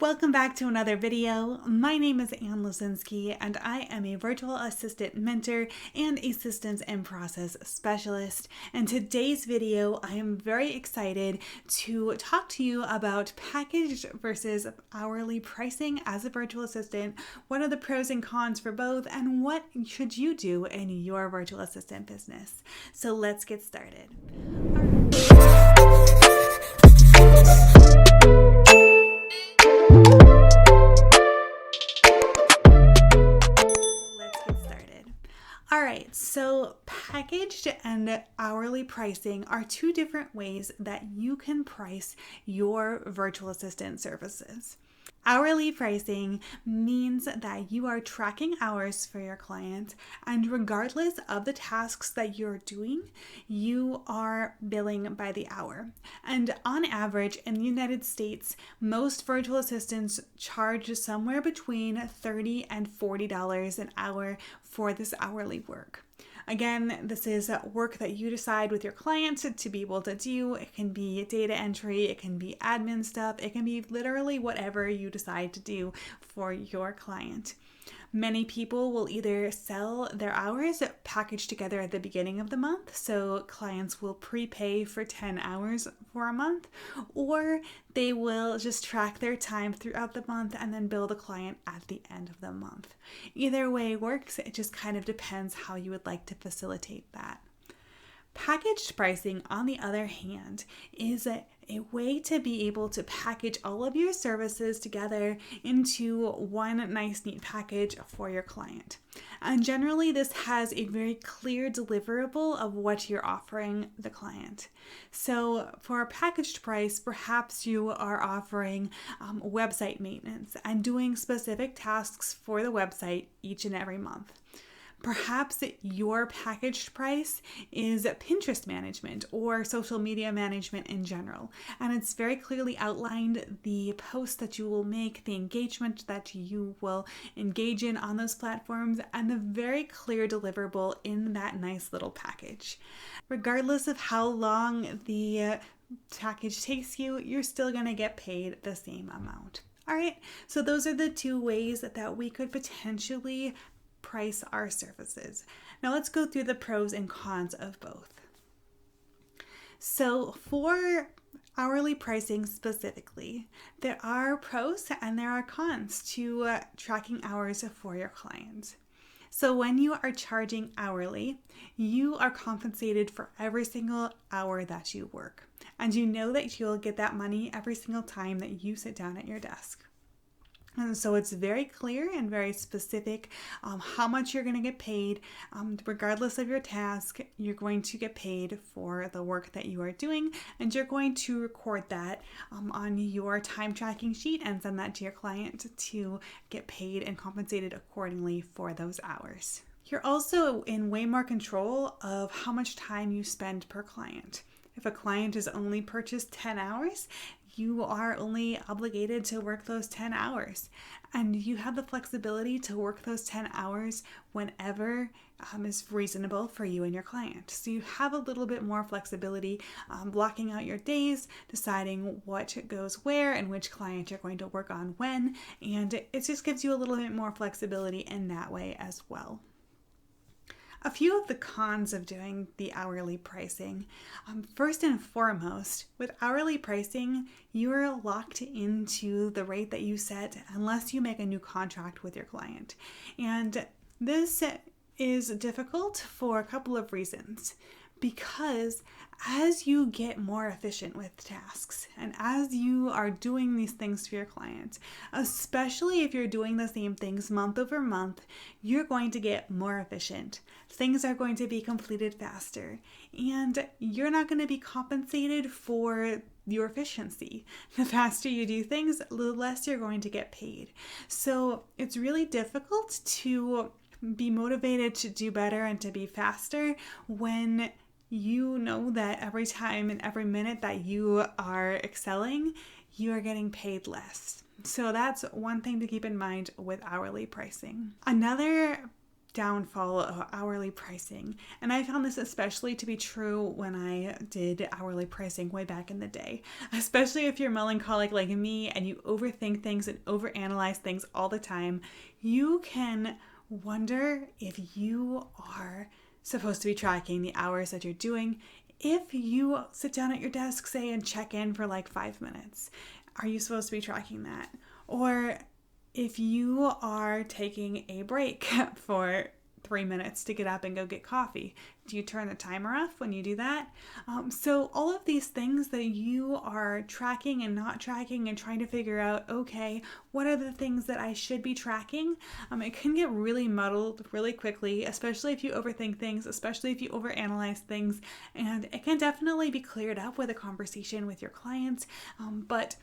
Welcome back to another video. My name is Ann Losinski and I am a virtual assistant mentor and a systems and process specialist. In today's video, I am very excited to talk to you about packaged versus hourly pricing as a virtual assistant. What are the pros and cons for both, and what should you do in your virtual assistant business? So let's get started. All right, so packaged and hourly pricing are two different ways that you can price your virtual assistant services. Hourly pricing means that you are tracking hours for your client, and regardless of the tasks that you're doing, you are billing by the hour. And on average, in the United States, most virtual assistants charge somewhere between $30 and $40 an hour for this hourly work. Again, this is work that you decide with your clients to be able to do. It can be data entry, it can be admin stuff, it can be literally whatever you decide to do for your client. Many people will either sell their hours packaged together at the beginning of the month, so clients will prepay for 10 hours for a month, or they will just track their time throughout the month and then bill the client at the end of the month. Either way works, it just kind of depends how you would like to facilitate that. Packaged pricing, on the other hand, is a way to be able to package all of your services together into one nice, neat package for your client. And generally, this has a very clear deliverable of what you're offering the client. So for a packaged price, perhaps you are offering website maintenance and doing specific tasks for the website each and every month. Perhaps your packaged price is Pinterest management or social media management in general. And it's very clearly outlined the posts that you will make, the engagement that you will engage in on those platforms, and the very clear deliverable in that nice little package. Regardless of how long the package takes you, you're still going to get paid the same amount. All right, so those are the two ways that we could potentially price our services. Now let's go through the pros and cons of both. So for hourly pricing specifically, there are pros and there are cons to tracking hours for your clients. So when you are charging hourly, you are compensated for every single hour that you work. And you know that you'll get that money every single time that you sit down at your desk. And so it's very clear and very specific how much you're going to get paid. Regardless of your task, you're going to get paid for the work that you are doing, and you're going to record that on your time tracking sheet and send that to your client to get paid and compensated accordingly for those hours. You're also in way more control of how much time you spend per client. If a client has only purchased 10 hours, you are only obligated to work those 10 hours. And you have the flexibility to work those 10 hours whenever is reasonable for you and your client. So you have a little bit more flexibility, blocking out your days, deciding what goes where and which client you're going to work on when. And it just gives you a little bit more flexibility in that way as well. A few of the cons of doing the hourly pricing. First and foremost, with hourly pricing, you are locked into the rate that you set unless you make a new contract with your client. And this is difficult for a couple of reasons. Because as you get more efficient with tasks and as you are doing these things for your clients, especially if you're doing the same things month over month, you're going to get more efficient. Things are going to be completed faster, and you're not going to be compensated for your efficiency. The faster you do things, the less you're going to get paid. So it's really difficult to be motivated to do better and to be faster when you know that every time and every minute that you are excelling, you are getting paid less. So that's one thing to keep in mind with hourly pricing. Another downfall of hourly pricing. And I found this especially to be true when I did hourly pricing way back in the day. Especially if you're melancholic like me and you overthink things and overanalyze things all the time, you can wonder if you are supposed to be tracking the hours that you're doing. If you sit down at your desk, say, and check in for like 5 minutes, are you supposed to be tracking that? Or if you are taking a break for 3 minutes to get up and go get coffee, do you turn the timer off when you do that? So all of these things that you are tracking and not tracking and trying to figure out, okay, what are the things that I should be tracking? It can get really muddled really quickly, especially if you overthink things, especially if you overanalyze things, and it can definitely be cleared up with a conversation with your clients, but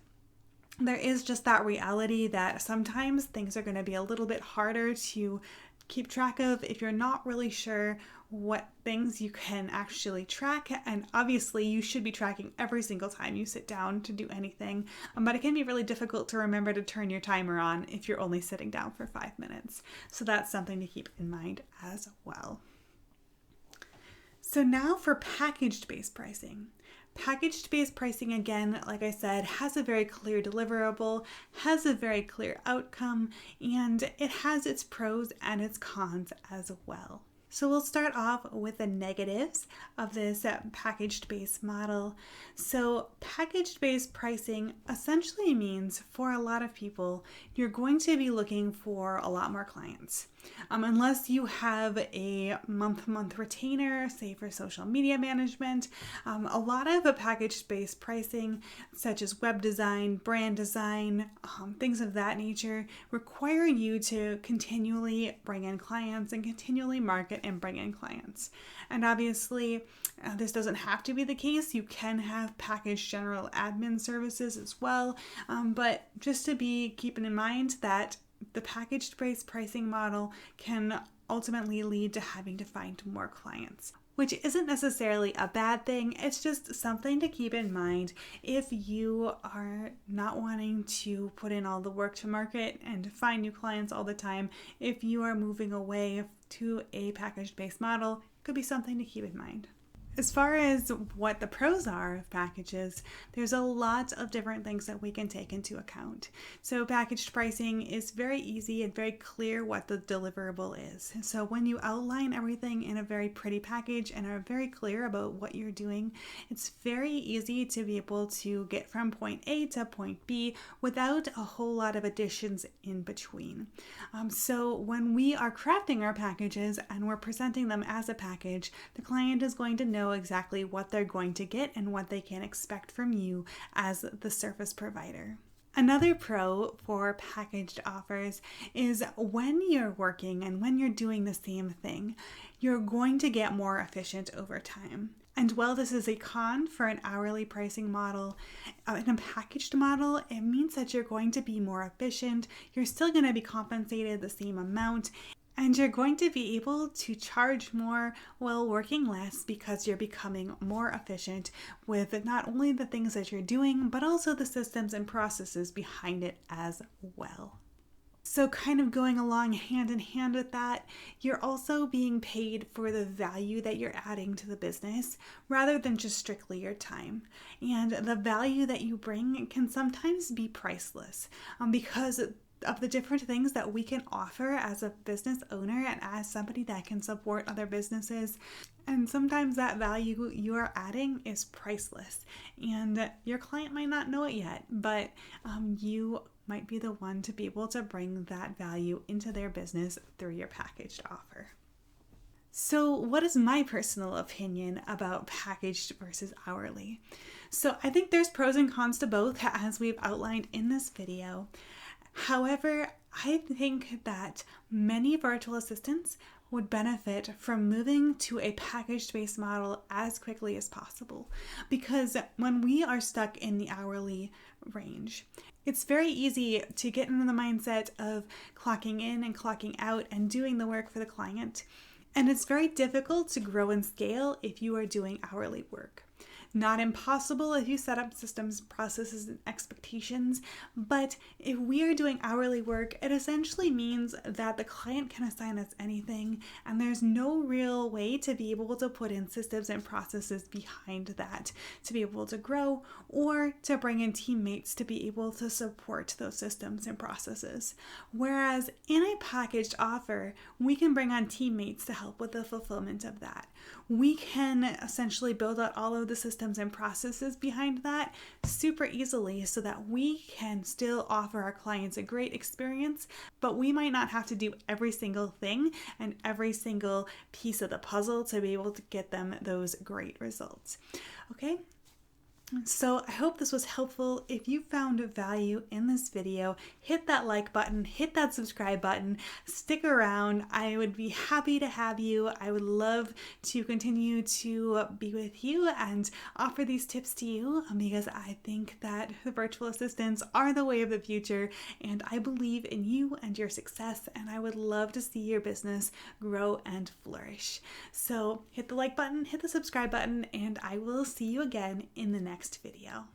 there is just that reality that sometimes things are going to be a little bit harder to keep track of if you're not really sure what things you can actually track. And obviously you should be tracking every single time you sit down to do anything, but it can be really difficult to remember to turn your timer on if you're only sitting down for 5 minutes. So that's something to keep in mind as well. So now for package-based pricing. Package-based pricing, again, like I said, has a very clear deliverable, has a very clear outcome, and it has its pros and its cons as well. So we'll start off with the negatives of this package-based model. So package-based pricing essentially means for a lot of people, you're going to be looking for a lot more clients. Unless you have a month-to-month retainer, say for social media management, a lot of package-based pricing, such as web design, brand design, things of that nature, require you to continually bring in clients and continually market and bring in clients. And obviously, this doesn't have to be the case. You can have packaged general admin services as well, but just to be keeping in mind that the package-based pricing model can ultimately lead to having to find more clients, which isn't necessarily a bad thing. It's just something to keep in mind if you are not wanting to put in all the work to market and to find new clients all the time. If you are moving away to a package-based model, it could be something to keep in mind. As far as what the pros are of packages, there's a lot of different things that we can take into account. So packaged pricing is very easy and very clear what the deliverable is. So when you outline everything in a very pretty package and are very clear about what you're doing, it's very easy to be able to get from point A to point B without a whole lot of additions in between. So when we are crafting our packages and we're presenting them as a package, the client is going to know exactly what they're going to get and what they can expect from you as the service provider. Another pro for packaged offers is when you're working and when you're doing the same thing, you're going to get more efficient over time. And while this is a con for an hourly pricing model, in a packaged model, it means that you're going to be more efficient, you're still going to be compensated the same amount, and you're going to be able to charge more while working less because you're becoming more efficient with not only the things that you're doing, but also the systems and processes behind it as well. So kind of going along hand in hand with that, you're also being paid for the value that you're adding to the business rather than just strictly your time. And the value that you bring can sometimes be priceless because of the different things that we can offer as a business owner and as somebody that can support other businesses. And sometimes that value you are adding is priceless. And your client might not know it yet, but you might be the one to be able to bring that value into their business through your packaged offer. So what is my personal opinion about packaged versus hourly? So I think there's pros and cons to both, as we've outlined in this video. However, I think that many virtual assistants would benefit from moving to a package-based model as quickly as possible, because when we are stuck in the hourly range, it's very easy to get into the mindset of clocking in and clocking out and doing the work for the client. And it's very difficult to grow and scale if you are doing hourly work. not impossible if you set up systems, processes, and expectations, but if we are doing hourly work, it essentially means that the client can assign us anything, and there's no real way to be able to put in systems and processes behind that to be able to grow or to bring in teammates to be able to support those systems and processes. Whereas in a packaged offer, we can bring on teammates to help with the fulfillment of that. We can essentially build out all of the systems and processes behind that super easily so that we can still offer our clients a great experience, but we might not have to do every single thing and every single piece of the puzzle to be able to get them those great results. Okay? So I hope this was helpful. If you found value in this video, hit that like button, hit that subscribe button, stick around. I would be happy to have you. I would love to continue to be with you and offer these tips to you because I think that the virtual assistants are the way of the future, and I believe in you and your success, and I would love to see your business grow and flourish. So hit the like button, hit the subscribe button, and I will see you again in the next video.